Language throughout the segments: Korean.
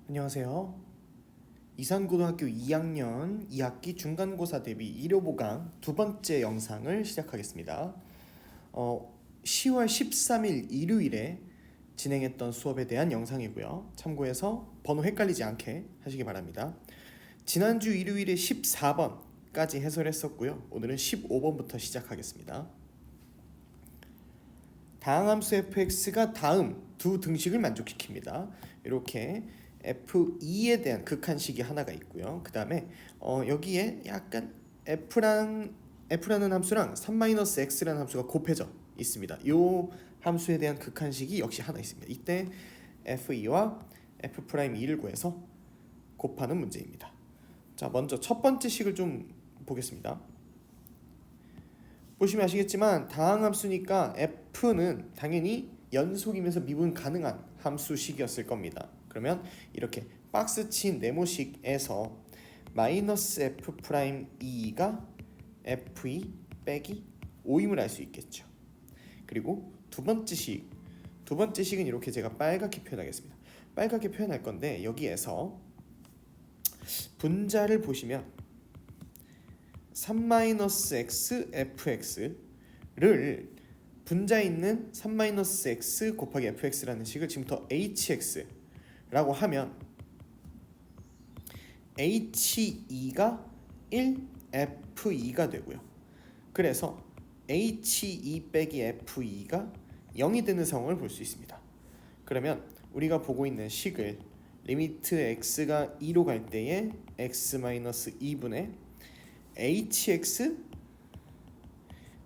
안녕하세요. 이산고등학교 2학년 2학기 중간고사 대비 일요보강 두 번째 영상을 시작하겠습니다. 10월 13일 일요일에 진행했던 수업에 대한 영상이고요. 참고해서 번호 헷갈리지 않게 하시기 바랍니다. 지난주 일요일에 14번까지 해설했었고요. 오늘은 15번부터 시작하겠습니다. 다항함수 fx가 다음 두 등식을 만족시킵니다. 이렇게 f2에 대한 극한식이 하나가 있고요. 그 다음에 여기에 약간 f라는 함수랑 3-x라는 함수가 곱해져 있습니다. 이 함수에 대한 극한식이 역시 하나 있습니다. 이때 f2와 f'2를 구해서 곱하는 문제입니다. 자, 먼저 첫 번째 식을 좀 보겠습니다. 보시면 아시겠지만 다항함수니까 f는 당연히 연속이면서 미분 가능한 함수식이었을 겁니다. 그러면 이렇게 박스 친 네모식에서 마이너스 f'2가 f2 빼기 5임을 알 수 있겠죠. 그리고 두 번째 식은 이렇게 제가 빨갛게 표현하겠습니다. 빨갛게 표현할 건데 여기에서 분자를 보시면 3-x fx를 분자 있는 3-x 곱하기 fx라는 식을 지금부터 hx라고 하면 he2가 1f2가 되고요. 그래서 he 빼기 f2가 0이 되는 상황을 볼 수 있습니다. 그러면 우리가 보고 있는 식을 리미트 x가 2로 갈 때에 x-2분의 hx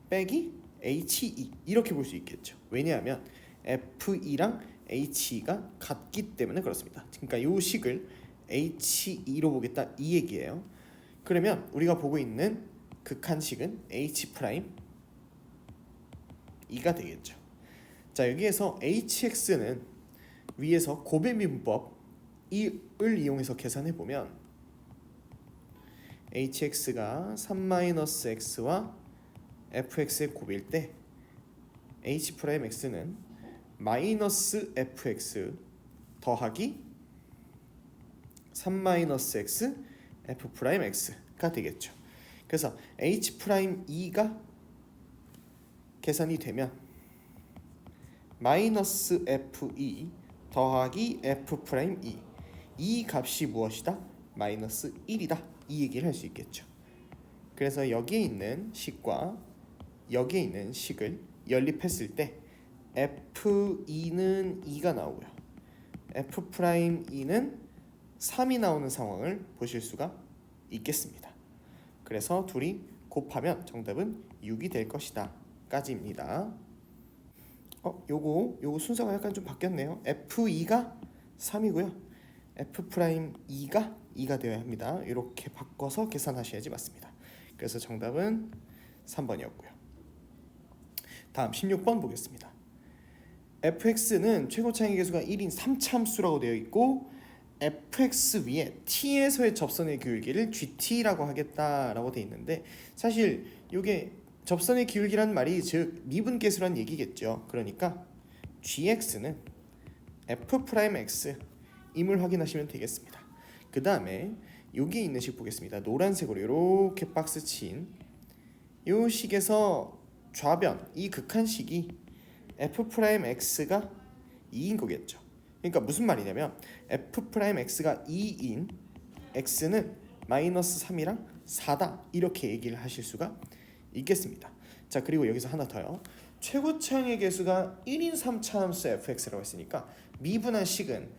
빼기 he 이렇게 볼 수 있겠죠. 왜냐하면 f2랑 he가 같기 때문에 그렇습니다. 그러니까 이 식을 he2로 보겠다 이 얘기예요. 그러면 우리가 보고 있는 극한식은 h'2가 되겠죠. 자, 여기에서 hx는 위에서 고배미분법 을 이용해서 계산해 보면 hx가 3-x와 fx의 곱일 때 h'x는 마이너스 fx 더하기 3-x f'x가 되겠죠. 그래서 h'2가 계산이 되면 마이너스 f2 더하기 f'2 이 값이 무엇이다? 마이너스 1이다. 이 얘기를 할 수 있겠죠. 그래서 여기에 있는 식과 여기에 있는 식을 연립했을 때 f2는 2가 나오고요. f'2는 3이 나오는 상황을 보실 수가 있겠습니다. 그래서 둘이 곱하면 정답은 6이 될 것이다. 까지입니다. 요거 순서가 약간 좀 바뀌었네요. f2가 3이고요. f'2가 2가 되어야 합니다. 이렇게 바꿔서 계산하셔야지 맞습니다. 그래서 정답은 3번이었고요. 다음 16번 보겠습니다. fx는 최고 차이 계수가 1인 3차함수라고 되어 있고 fx 위에 t에서의 접선의 기울기를 gt라고 하겠다라고 되어 있는데 사실 이게 접선의 기울기란 말이 즉 미분계수란 얘기겠죠. 그러니까 gx는 f'x 임을 확인하시면 되겠습니다. 그 다음에 여기 있는 식 보겠습니다. 노란색으로 이렇게 박스 친 이 식에서 좌변 이 극한식이 f'x가 2인 거겠죠. 그러니까 무슨 말이냐면 f'x가 2인 x는 마이너스 3이랑 4다 이렇게 얘기를 하실 수가 있겠습니다. 자, 그리고 여기서 하나 더요. 최고차항의 개수가 1인 3차함수 fx라고 했으니까 미분한 식은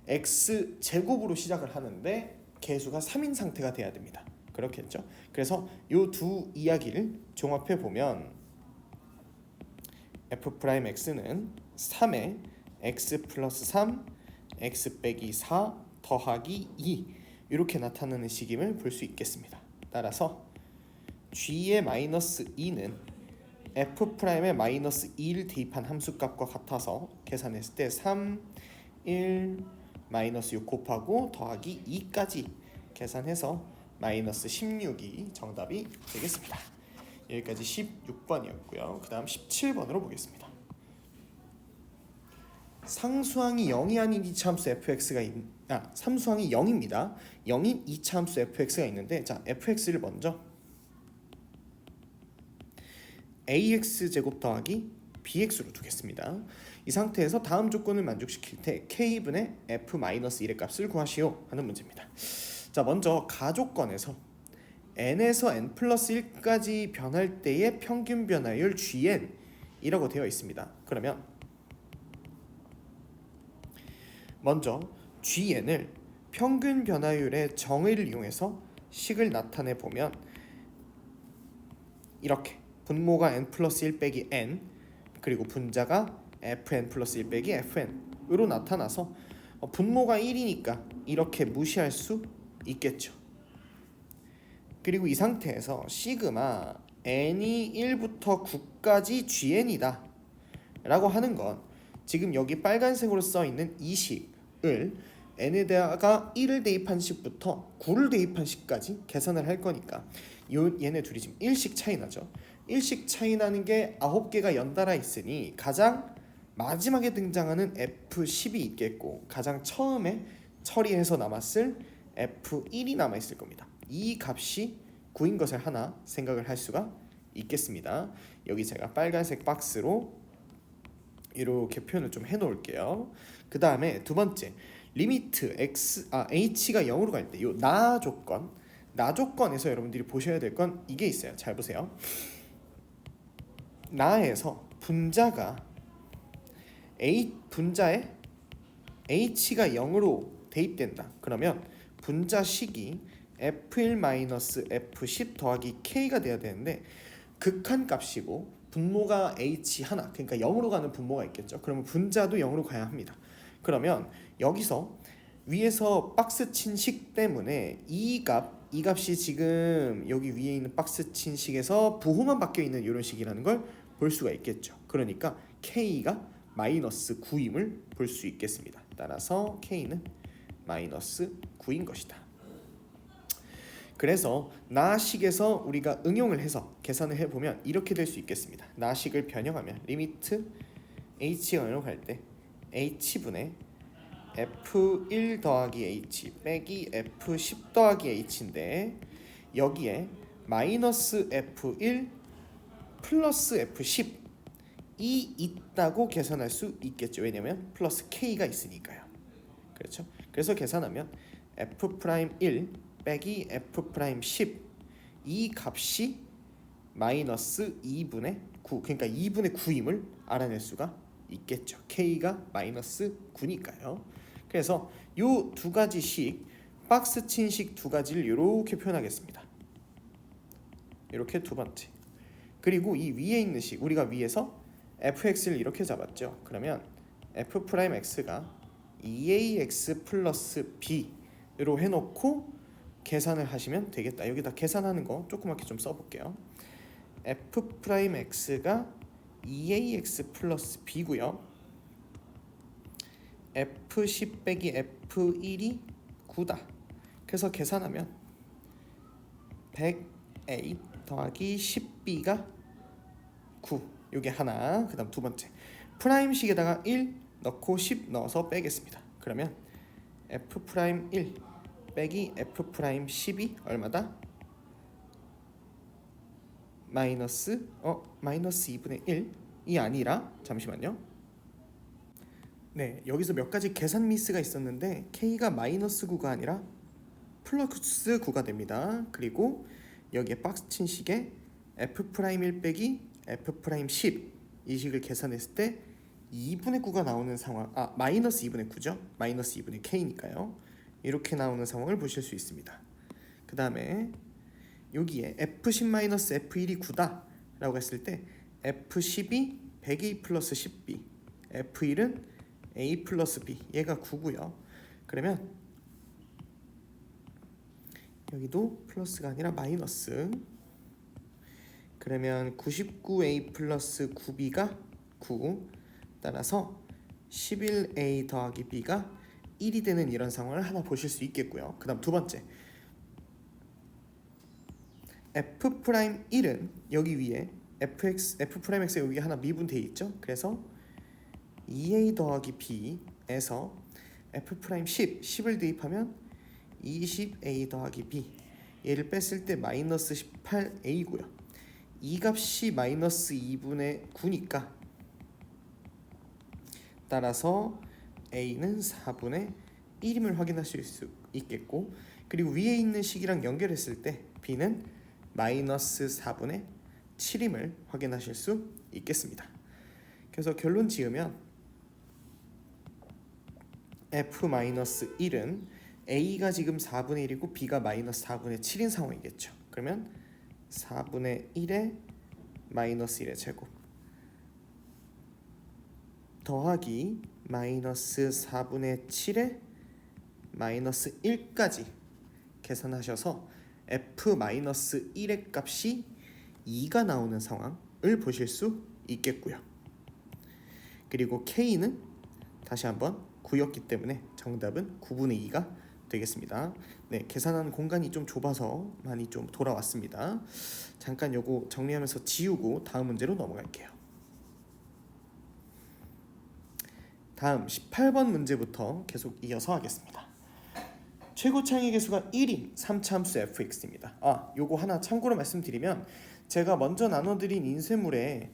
x 제곱으로 시작을 하는데 개수가 3인 상태가 돼야 됩니다. 그렇겠죠? 그래서 이 두 이야기를 종합해 보면 f'x는 3에 x 플러스 3, x 빼기 4 더하기 2 이렇게 나타나는 식임을 볼 수 있겠습니다. 따라서 g의 마이너스 2는 f'의 마이너스 2를 대입한 함수값과 같아서 계산했을 때 3, 1, 마이너스 6 곱하고 더하기 2까지 계산해서 마이너스 16이 정답이 되겠습니다. 여기까지 16번이었고요. 그 다음 17번으로 보겠습니다. 상수항이 0이 아닌 이차함수 fx가 상수항이 0입니다. 0인 이차함수 fx가 있는데, 자 fx를 먼저 ax제곱 더하기 bx로 두겠습니다. 이 상태에서 다음 조건을 만족시킬 때 k분의 f-1의 값을 구하시오 하는 문제입니다. 자, 먼저 가조건에서 n에서 n 플러스 1까지 변할 때의 평균 변화율 gn이라고 되어 있습니다. 그러면 먼저 gn을 평균 변화율의 정의를 이용해서 식을 나타내 보면 이렇게 분모가 n 플러스 1 빼기 n, 그리고 분자가 fn 플러스 1 빼기 fn으로 나타나서 분모가 1이니까 이렇게 무시할 수 있겠죠. 그리고 이 상태에서 시그마 n이 1부터 9까지 gn이다 라고 하는 건 지금 여기 빨간색으로 써있는 이 식을 n에다가 1을 대입한 식부터 9를 대입한 식까지 계산을 할 거니까 얘네 둘이 지금 1씩 차이 나죠. 1씩 차이 나는 게 9개가 연달아 있으니 가장 마지막에 등장하는 F10이 있겠고, 가장 처음에 처리해서 남았을 F1이 남아있을 겁니다. 이 값이 9인 것을 하나 생각을 할 수가 있겠습니다. 여기 제가 빨간색 박스로 이렇게 표현을 좀 해놓을게요. 그 다음에 두 번째, 리미트 h가 0으로 갈 때 이 나 조건에서 여러분들이 보셔야 될 건 이게 있어요. 잘 보세요. 나에서 분자에 h가 0으로 대입된다. 그러면 분자식이 f1-f10 더하기 k가 돼야 되는데 극한값이고 분모가 h 하나, 그러니까 0으로 가는 분모가 있겠죠. 그러면 분자도 0으로 가야 합니다. 그러면 여기서 위에서 박스 친 식 때문에 이 값이 지금 여기 위에 있는 박스 친 식에서 부호만 바뀌어 있는 이런 식이라는 걸 볼 수가 있겠죠. 그러니까 k가 마이너스 9임을 볼 수 있겠습니다. 따라서 k는 마이너스 9인 것이다. 그래서 나식에서 우리가 응용을 해서 계산을 해보면 이렇게 될 수 있겠습니다. 나식을 변형하면 리미트 h가 0으로 갈 때 h분의 f1 더하기 h 빼기 f10 더하기 h인데, 여기에 마이너스 f1 플러스 f10이 있다고 계산할 수 있겠죠. 왜냐면 플러스 k가 있으니까요. 그렇죠? 그래서 계산하면 f'1 빼기 f'10 이 값이 마이너스 2분의 9, 그러니까 2분의 9임을 알아낼 수가 있겠죠. k가 마이너스 9니까요. 그래서 요 두 가지 식, 박스 친식 두 가지를 이렇게 표현하겠습니다. 이렇게 두 번째. 그리고 이 위에 있는 식, 우리가 위에서 fx를 이렇게 잡았죠. 그러면 f'x가 2ax 플러스 b로 해놓고 계산을 하시면 되겠다. 여기다 계산하는 거 조그맣게 좀 써볼게요. f'x가 2ax 플러스 b고요. f10 빼기 f1이 9다. 그래서 계산하면 100a 더하기 10b가 9. 요게 하나. 그 다음 두 번째, 프라임식에다가 1 넣고 10 넣어서 빼겠습니다. 그러면 f'1 빼기 f'10이 얼마다? 마이너스 2분의 1이 아니라, 잠시만요. 네, 여기서 몇 가지 계산 미스가 있었는데 k가 마이너스 9가 아니라 플러스 9가 됩니다. 그리고 여기에 박스 친 식에 f'1 빼기 f'10 이 식을 계산했을 때 2분의 9가 나오는 상황, 마이너스 2분의 9죠. 마이너스 2분의 k니까요. 이렇게 나오는 상황을 보실 수 있습니다. 그 다음에 여기에 f10-f1이 9다 라고 했을 때 f10이 100a 플러스 10b, f1은 a 플러스 b, 얘가 9고요. 그러면 여기도 플러스가 아니라 마이너스. 그러면 99a 플러스 9b가 9, 따라서 11a 더하기 b가 1이 되는 이런 상황을 하나 보실 수 있겠고요. 그 다음 두 번째, f'1은 여기 위에 f'x가 여기 하나 미분되어 있죠. 그래서 2a 더하기 b에서 f 프라임 10을 대입하면 20a 더하기 b, 얘를 뺐을 때 마이너스 18a고요. 이 값이 마이너스 2분의 9니까 따라서 a는 4분의 1임을 확인하실 수 있겠고, 그리고 위에 있는 식이랑 연결했을 때 b는 마이너스 4분의 7임을 확인하실 수 있겠습니다. 그래서 결론 지으면 f-1은 a가 지금 4분의 1이고 b가 마이너스 4분의 7인 상황이겠죠. 그러면 4분의 1에 마이너스 1의 제곱 더하기 마이너스 4분의 7에 마이너스 1까지 계산하셔서 f-1의 값이 2가 나오는 상황을 보실 수 있겠고요. 그리고 k는 다시 한번 9였기 때문에 정답은 9분의 2가 되겠습니다. 네, 계산하는 공간이 좀 좁아서 많이 좀 돌아왔습니다. 잠깐 요거 정리하면서 지우고 다음 문제로 넘어갈게요. 다음 18번 문제부터 계속 이어서 하겠습니다. 최고 창의 개수가 1인 3차 함수 fx입니다. 요거 하나 참고로 말씀드리면, 제가 먼저 나눠드린 인쇄물에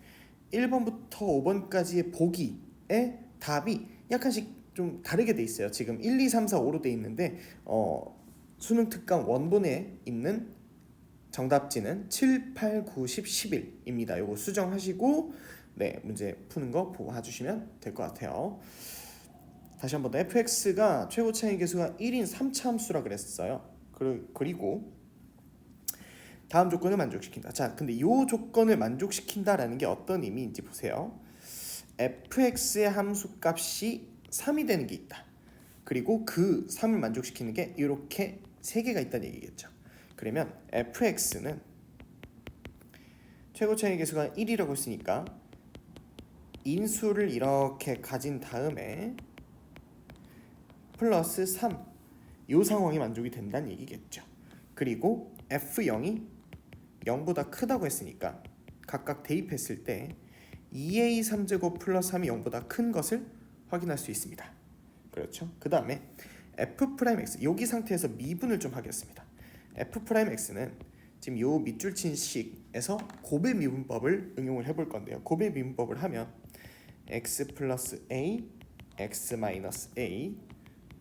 1번부터 5번까지의 보기의 답이 약간씩 좀 다르게 돼 있어요. 지금 1, 2, 3, 4, 5로 돼 있는데 수능 특강 원본에 있는 정답지는 7, 8, 9, 10, 11입니다. 요거 수정하시고 네, 문제 푸는 거 보고 와주시면 될 것 같아요. 다시 한번 더, fx가 최고 차이 개수가 1인 3차 함수라 그랬어요. 그리고 다음 조건을 만족시킨다. 자, 근데 이 조건을 만족시킨다라는 게 어떤 의미인지 보세요. fx의 함수값이 3이 되는 게 있다. 그리고 그 3을 만족시키는 게 이렇게 3개가 있다는 얘기겠죠. 그러면 fx는 최고 차이 개수가 1이라고 했으니까 인수를 이렇게 가진 다음에 플러스 3, 이 상황이 만족이 된다는 얘기겠죠. 그리고 f0이 0보다 크다고 했으니까 각각 대입했을 때 2a 3제곱 플러스 3이 0보다 큰 것을 확인할 수 있습니다. 그렇죠? 그 다음에 f'x, 여기 상태에서 미분을 좀 하겠습니다. f'x는 지금 요 밑줄 친 식에서 곱의 미분법을 응용을 해볼 건데요. 곱의 미분법을 하면 x 플러스 a, x 마이너스 a,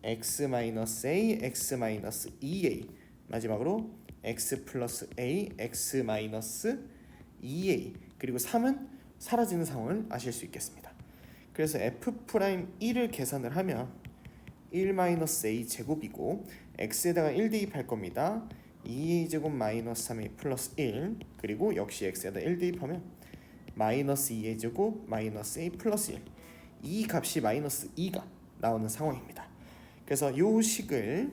x 마이너스 a, x 마이너스 2a, 마지막으로 x 플러스 a, x 마이너스 2a, 그리고 3은 사라지는 상황을 아실 수 있겠습니다. 그래서 f'1을 계산을 하면 1-a 제곱이고 x에다가 1 대입할 겁니다. 2a 제곱 마이너스 3a 플러스 1, 그리고 역시 x에다 1 대입하면 마이너스 2a 제곱 마이너스 a 플러스 1, 이 값이 마이너스 2가 나오는 상황입니다. 그래서 이 식을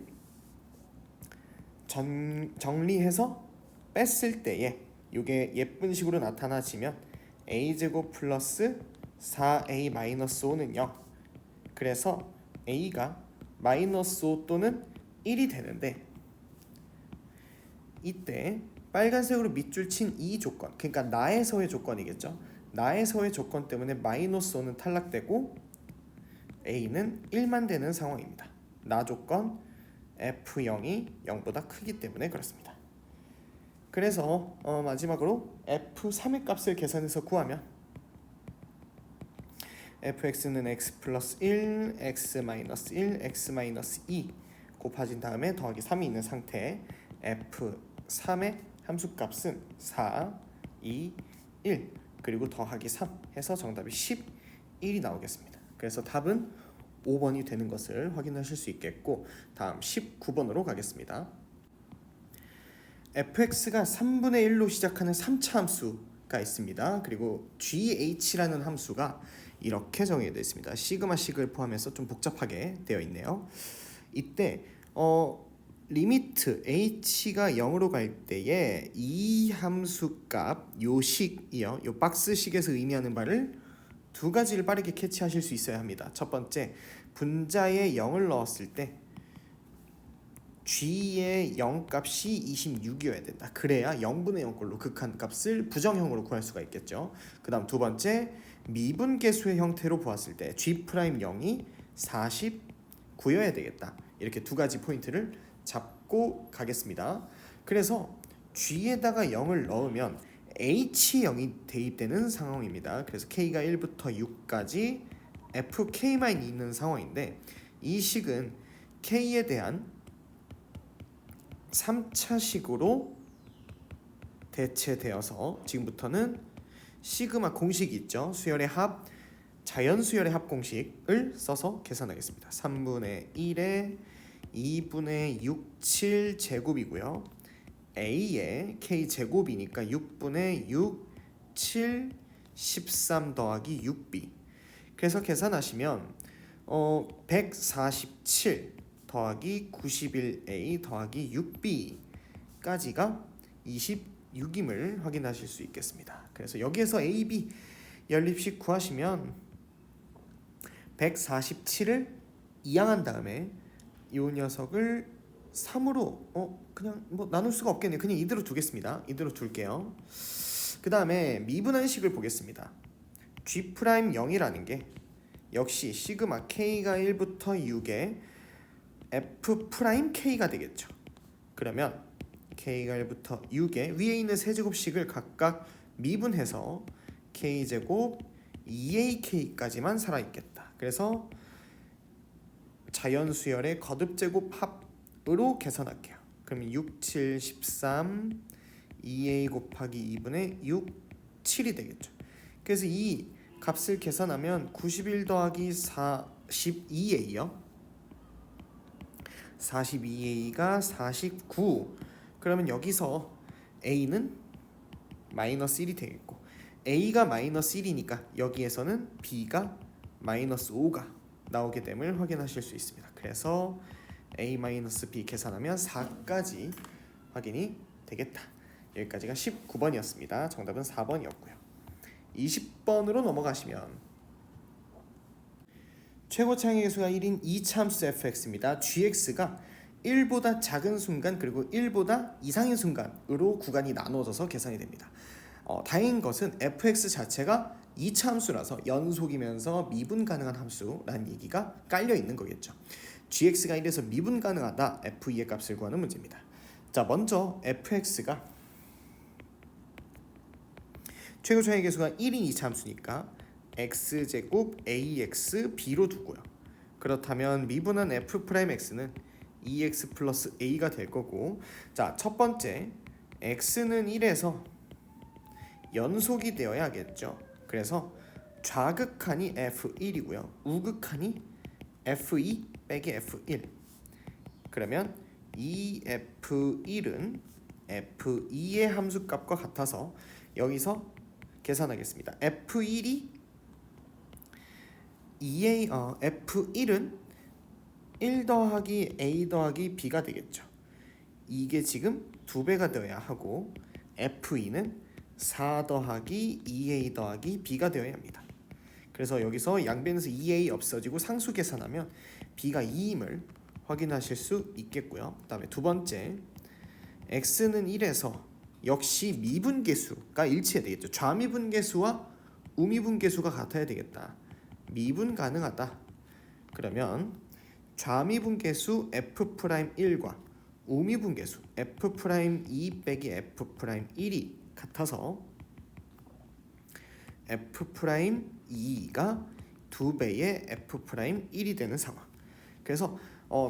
정리해서 뺐을 때에 이게 예쁜 식으로 나타나지면 a제곱 플러스 4a 마이너스 5는 0, 그래서 a가 마이너스 5 또는 1이 되는데, 이때 빨간색으로 밑줄 친 이 조건, 그러니까 나에서의 조건이겠죠. 나에서의 조건 때문에 마이너스 5는 탈락되고 a는 1만 되는 상황입니다. 나 조건 f0이 0보다 크기 때문에 그렇습니다. 그래서 마지막으로 f3의 값을 계산해서 구하면 fx는 x 플러스 1, x 마이너스 1, x 마이너스 2 곱해진 다음에 더하기 3이 있는 상태에 f3의 함수값은 4, 2, 1, 그리고 더하기 3 해서 정답이 11이 나오겠습니다. 그래서 답은 5번이 되는 것을 확인하실 수 있겠고, 다음 19번으로 가겠습니다. fx가 3분의 1로 시작하는 3차 함수가 있습니다. 그리고gh라는 함수가 이렇게 정의되어 있습니다. 시그마식을 포함해서 좀 복잡하게 되어 있네요. 이때 리미트 h가 0으로 갈 때에 이 함수값, 요 식이요, 요 박스식에서 의미하는 바를 두 가지를 빠르게 캐치하실 수 있어야 합니다. 첫 번째, 분자에 0을 넣었을 때 g의 0값이 26이어야 된다. 그래야 0분의 0꼴로 극한값을 부정형으로 구할 수가 있겠죠. 그 다음 두 번째, 미분계수의 형태로 보았을 때 G'0이 49여야 되겠다. 이렇게 두 가지 포인트를 잡고 가겠습니다. 그래서 G에다가 0을 넣으면 H이 0이 대입되는 상황입니다. 그래서 K가 1부터 6까지 FK만 있는 상황인데 이 식은 K에 대한 3차식으로 대체되어서 지금부터는 시그마 공식이 있죠. 수열의 합, 자연수열의 합 공식을 써서 계산하겠습니다. 3분의 1에 2분의 6, 7 제곱이고요. A의 K제곱이니까 6분의 6, 7, 13 더하기 6B. 그래서 계산하시면 147 더하기 91A 더하기 6B까지가 26임을 확인하실 수 있겠습니다. 그래서 여기에서 A, B 연립식 구하시면 147을 이항한 다음에 이 녀석을 3으로 그냥 뭐 나눌 수가 없겠네요. 그냥 이대로 두겠습니다. 이대로 둘게요. 그 다음에 미분한식을 보겠습니다. G'0이라는 게 역시 시그마 K가 1부터 6에 F'K가 되겠죠. 그러면 K가 1부터 6에 위에 있는 세제곱식을 각각 미분해서 K제곱 2AK까지만 살아있겠다. 그래서 자연수열의 거듭제곱 합으로 계산할게요. 그러면 6, 7, 13 2A 곱하기 2분의 6, 7이 되겠죠. 그래서 이 값을 계산하면 91 더하기 42A요. 42A가 49. 그러면 여기서 A는 마이너스 1이 되겠고 A가 마이너스 1이니까 여기에서는 B가 마이너스 5가 나오게 됨을 확인하실 수 있습니다. 그래서 A-B 계산하면 4까지 확인이 되겠다. 여기까지가 19번이었습니다. 정답은 4번이었고요. 20번으로 넘어가시면 최고차항의 개수가 1인 2차함수 fx입니다. gx가 1보다 작은 순간 그리고 1보다 이상인 순간으로 구간이 나누어져서 계산이 됩니다. 다행인 것은 fx 자체가 2차 함수라서 연속이면서 미분 가능한 함수라는 얘기가 깔려 있는 거겠죠. gx가 1에서 미분 가능하다 f2의 값을 구하는 문제입니다. 자, 먼저 fx가 최고차항의 개수가 1인 2차 함수니까 x제곱 ax b로 두고요. 그렇다면 미분한 f'x는 2x 플러스 a가 될 거고, 자, 첫 번째 x는 1에서 연속이 되어야겠죠. 그래서 좌극한이 f1이고요. 우극한이 f2 빼기 f1. 그러면 이 f1은 f2의 함수값과 같아서 여기서 계산하겠습니다. f1이 f1은 1 더하기 a 더하기 b가 되겠죠. 이게 지금 2배가 되어야 하고 f2는 4 더하기 2a 더하기 b가 되어야 합니다. 그래서 여기서 양변에서 2a 없어지고 상수 계산하면 b가 2임을 확인하실 수 있겠고요. 그 다음에 두 번째 x는 1에서 역시 미분계수가 일치해야 되겠죠. 좌미분계수와 우미분계수가 같아야 되겠다. 미분 가능하다. 그러면 좌미분계수 f'1과 우미분계수 f'2 빼기 f'1이 같아서 f'2가 2배의 f'1이 되는 상황. 그래서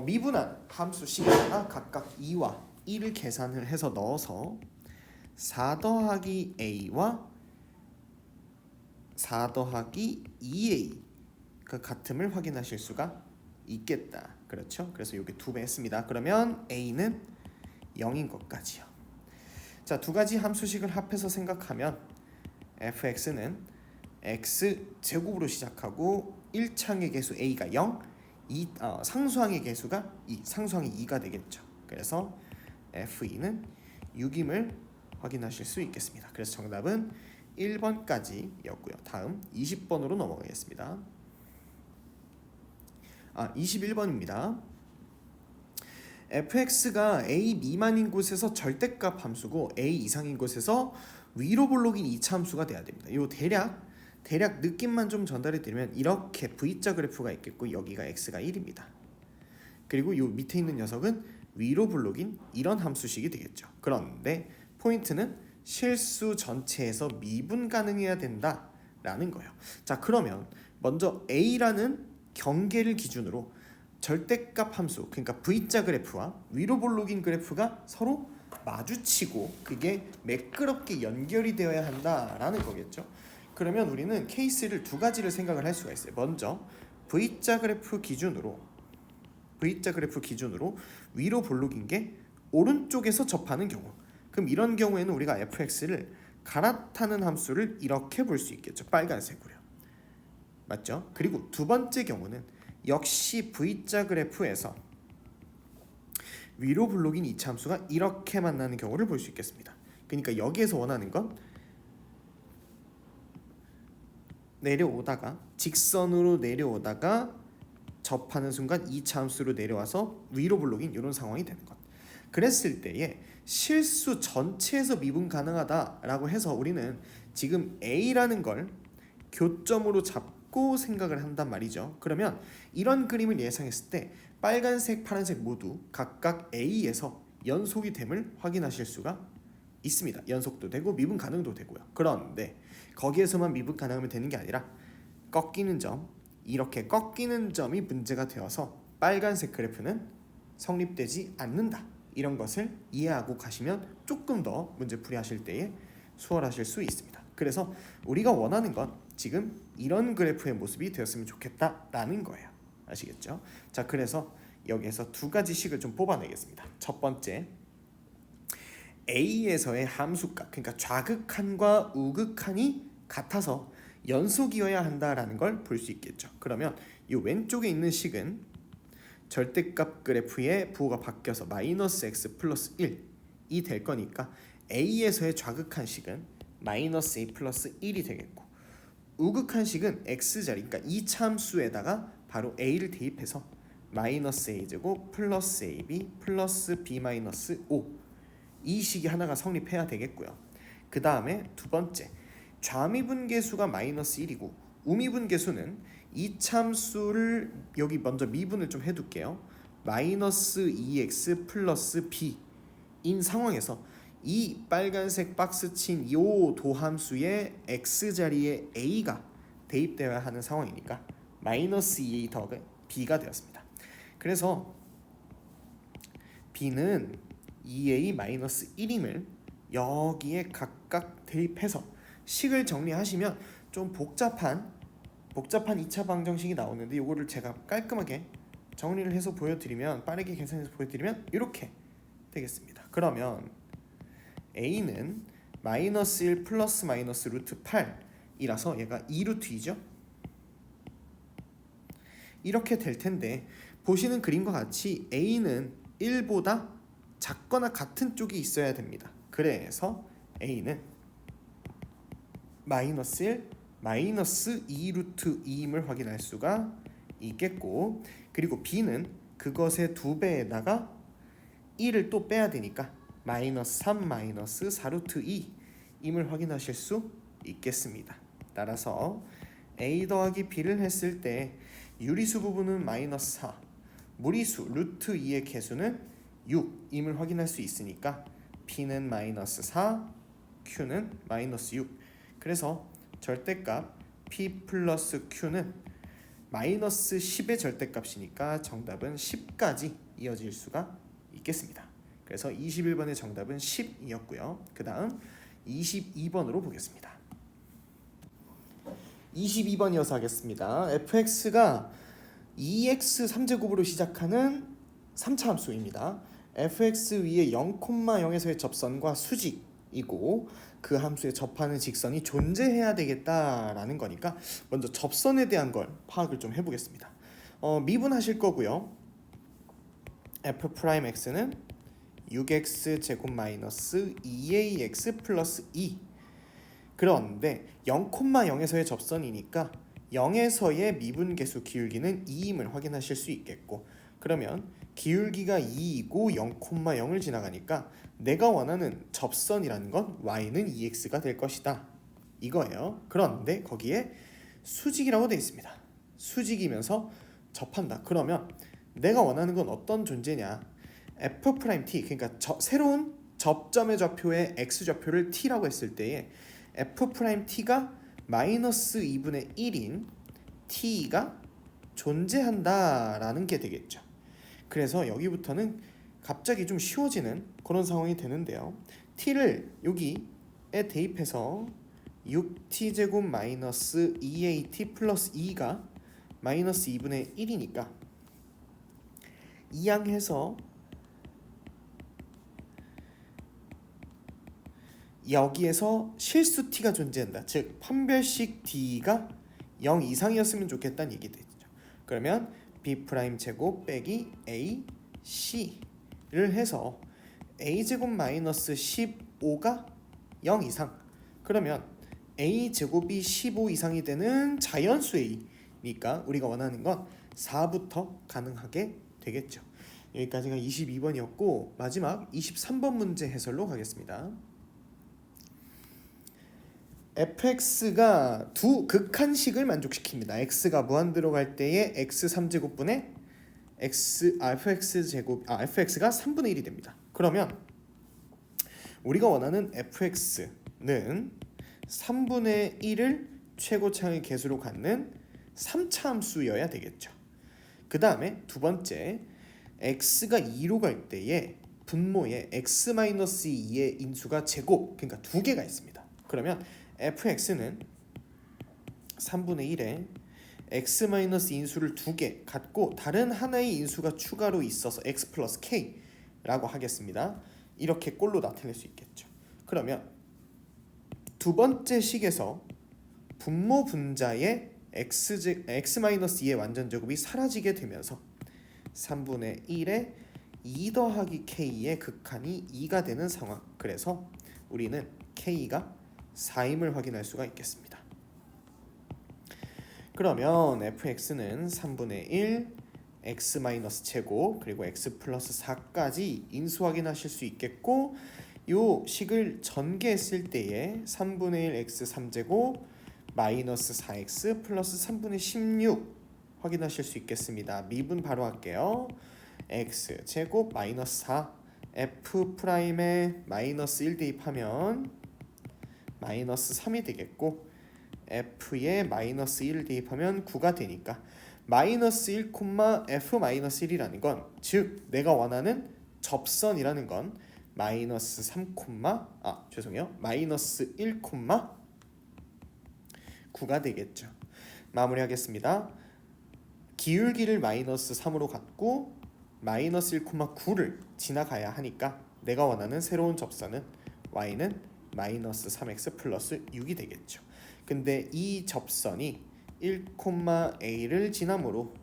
미분한 함수 식에다가 각각 2와 1을 계산을 해서 넣어서 4 더하기 a와 4 더하기 2a가 같음을 확인하실 수가 있겠다. 그렇죠? 그래서 여기 2배 했습니다. 그러면 a는 0인 것까지요. 자, 두 가지 함수식을 합해서 생각하면 fx는 x 제곱으로 시작하고 1차항의 개수 a가 0, 상수항의 개수가 2, 상수항이 2가 되겠죠. 그래서 f2는 6임을 확인하실 수 있겠습니다. 그래서 정답은 1번까지였고요. 다음 20번으로 넘어가겠습니다. 21번입니다. fx가 a 미만인 곳에서 절대값 함수고 a 이상인 곳에서 위로 볼록인 2차 함수가 돼야 됩니다. 요 대략 대략 느낌만 좀 전달해 드리면 이렇게 V자 그래프가 있겠고 여기가 x가 1입니다. 그리고 요 밑에 있는 녀석은 위로 블록인 이런 함수식이 되겠죠. 그런데 포인트는 실수 전체에서 미분 가능해야 된다라는 거예요. 자, 그러면 먼저 A라는 경계를 기준으로 절대값 함수, 그러니까 V자 그래프와 위로 블록인 그래프가 서로 마주치고 그게 매끄럽게 연결이 되어야 한다라는 거겠죠. 그러면 우리는 케이스를 두 가지를 생각을 할 수가 있어요. 먼저 V자 그래프 기준으로 위로 블록인 게 오른쪽에서 접하는 경우, 그럼 이런 경우에는 우리가 fx를 갈아타는 함수를 이렇게 볼 수 있겠죠. 빨간색으로요. 맞죠? 그리고 두 번째 경우는 역시 V자 그래프에서 위로 블록인 이차 함수가 이렇게 만나는 경우를 볼 수 있겠습니다. 그러니까 여기에서 원하는 건 내려오다가 직선으로 내려오다가 접하는 순간 2차 함수로 내려와서 위로 블록인 이런 상황이 되는 것. 그랬을 때에 실수 전체에서 미분 가능하다라고 해서 우리는 지금 A라는 걸 교점으로 잡고 생각을 한단 말이죠. 그러면 이런 그림을 예상했을 때 빨간색, 파란색 모두 각각 A에서 연속이 됨을 확인하실 수가 있습니다. 연속도 되고 미분 가능도 되고요. 그런데 거기에서만 미분 가능하면 되는 게 아니라 꺾이는 점, 이렇게 꺾이는 점이 문제가 되어서 빨간색 그래프는 성립되지 않는다. 이런 것을 이해하고 가시면 조금 더 문제풀이 하실 때에 수월하실 수 있습니다. 그래서 우리가 원하는 건 지금 이런 그래프의 모습이 되었으면 좋겠다라는 거예요. 아시겠죠? 자, 그래서 여기에서 두 가지 식을 좀 뽑아내겠습니다. 첫 번째, A에서의 함수값, 그러니까 좌극한과 우극한이 같아서 연속이어야 한다라는 걸 볼 수 있겠죠. 그러면 이 왼쪽에 있는 식은 절대값 그래프의 부호가 바뀌어서 마이너스 x 플러스 1이 될 거니까 A에서의 좌극한 식은 마이너스 a 플러스 1이 되겠고, 우극한 식은 x자리, 그러니까 이 참수에다가 바로 a를 대입해서 마이너스 a 제곱 플러스 ab 플러스 b 마이너스 5, 이 식이 하나가 성립해야 되겠고요. 그 다음에 두 번째, 좌미분계수가 마이너스 1이고 우미분계수는 이 참수를 여기 먼저 미분을 좀 해둘게요. 마이너스 2x 플러스 b인 상황에서 이 빨간색 박스 친 이 도함수의 x자리에 a가 대입되어야 하는 상황이니까 마이너스 2a 더하기 b가 되었습니다. 그래서 b는 2a 마이너스 1임을 여기에 각각 대입해서 식을 정리하시면 좀 복잡한 2차 방정식이 나오는데 이거를 제가 깔끔하게 정리를 해서 보여드리면, 빠르게 계산해서 보여드리면 이렇게 되겠습니다. 그러면 a는 마이너스 1 플러스 마이너스 루트 8이라서 얘가 2루트이죠. 이렇게 될 텐데 보시는 그림과 같이 a는 1보다 작거나 같은 쪽이 있어야 됩니다. 그래서 a는 마이너스 1, 마이너스 2루트 2임을 확인할 수가 있겠고, 그리고 b는 그것의 2배에다가 1을 또 빼야 되니까 마이너스 3 마이너스 4루트 2임을 확인하실 수 있겠습니다. 따라서 a 더하기 b를 했을 때 유리수 부분은 마이너스 4, 무리수 루트 2의 개수는 6임을 확인할 수 있으니까 p는 마이너스 4, q는 마이너스 6. 그래서 절대값 p 플러스 q는 마이너스 10의 절대값이니까 정답은 10까지 이어질 수가 있겠습니다. 그래서 21번의 정답은 10이었고요. 그 다음 22번으로 보겠습니다. 22번이어서 하겠습니다. fx가 2x 3제곱으로 시작하는 3차 함수입니다. fx 위에 0,0에서의 접선과 수직이고 그 함수에 접하는 직선이 존재해야 되겠다라는 거니까 먼저 접선에 대한 걸 파악을 좀 해보겠습니다. 미분하실 거고요. f'x는 6x 제곱 마이너스 2ax 플러스 2. 그런데 0,0에서의 접선이니까 0에서의 미분계수 기울기는 2임을 확인하실 수 있겠고, 그러면 기울기가 2이고 0,0을 지나가니까 내가 원하는 접선이라는 건 y는 2x가 될 것이다 이거예요. 그런데 거기에 수직이라고 되어 있습니다. 수직이면서 접한다. 그러면 내가 원하는 건 어떤 존재냐? f'(t) 그러니까 새로운 접점의 좌표의 x 좌표를 t라고 했을 때에 f'(t가 마이너스 2분의 1인 t가 존재한다라는 게 되겠죠. 그래서 여기부터는 갑자기 좀 쉬워지는 그런 상황이 되는데요. t를 여기에 대입해서 6t제곱 마이너스 2at 플러스 2가 마이너스 2분의 1이니까 이항해서 여기에서 실수 t가 존재한다. 즉 판별식 d가 0 이상이었으면 좋겠다는 얘기 되죠. 그러면 b' 제곱 빼기 a c를 해서 a 제곱 마이너스 15가 0 이상. 그러면 a 제곱이 15 이상이 되는 자연수 a니까 우리가 원하는 건 4부터 가능하게 되겠죠. 여기까지가 22번이었고 마지막 23번 문제 해설로 가겠습니다. fx가 두 극한식을 만족시킵니다. x가 무한 들어갈 때에 x3제곱분의 fx가 3분의 1이 됩니다. 그러면 우리가 원하는 fx는 3분의 1을 최고차의 개수로 갖는 3차 함수여야 되겠죠. 그 다음에 두 번째 x가 2로 갈 때에 분모에 x-2의 인수가 제곱, 그러니까 두 개가 있습니다. 그러면 fx는 3분의 1에 x 마이너스 인수를 두 개 갖고 다른 하나의 인수가 추가로 있어서 x 플러스 k라고 하겠습니다. 이렇게 꼴로 나타낼 수 있겠죠. 그러면 두 번째 식에서 분모 분자의 x 마이너스 2의 완전 제곱이 사라지게 되면서 3분의 1에 2 더하기 k의 극한이 2가 되는 상황. 그래서 우리는 k가 4임을 확인할 수가 있겠습니다. 그러면 fx는 3분의 1 x 마이너스 제곱 그리고 x 플러스 4까지 인수 확인하실 수 있겠고 요 식을 전개했을 때에 3분의 1 x 3제곱 마이너스 4x 플러스 3분의 16 확인하실 수 있겠습니다. 미분 바로 할게요. x 제곱 마이너스 4 f 프라임에 마이너스 1 대입하면 마이너스 3이 되겠고 f에 마이너스 1을 대입하면 9가 되니까 마이너스 1, f 마이너스 1이라는 건 즉 내가 원하는 접선이라는 건 마이너스 3, 마이너스 1, 9가 되겠죠. 마무리하겠습니다. 기울기를 마이너스 3으로 갖고 마이너스 1, 9를 지나가야 하니까 내가 원하는 새로운 접선은 y는 마이너스 3x 플러스 6이 되겠죠. 근데 이 접선이 1,a를 지나므로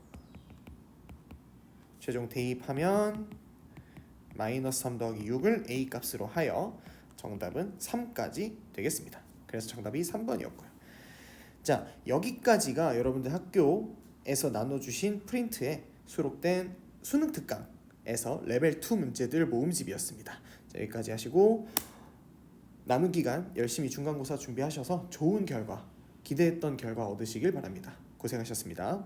최종 대입하면 마이너스 3 더하기 6을 a 값으로 하여 정답은 3까지 되겠습니다. 그래서 정답이 3번이었고요. 자, 여기까지가 여러분들 학교에서 나눠주신 프린트에 수록된 수능 특강에서 레벨 2 문제들 모음집이었습니다. 자, 여기까지 하시고 남은 기간 열심히 중간고사 준비하셔서 좋은 결과, 기대했던 결과 얻으시길 바랍니다. 고생하셨습니다.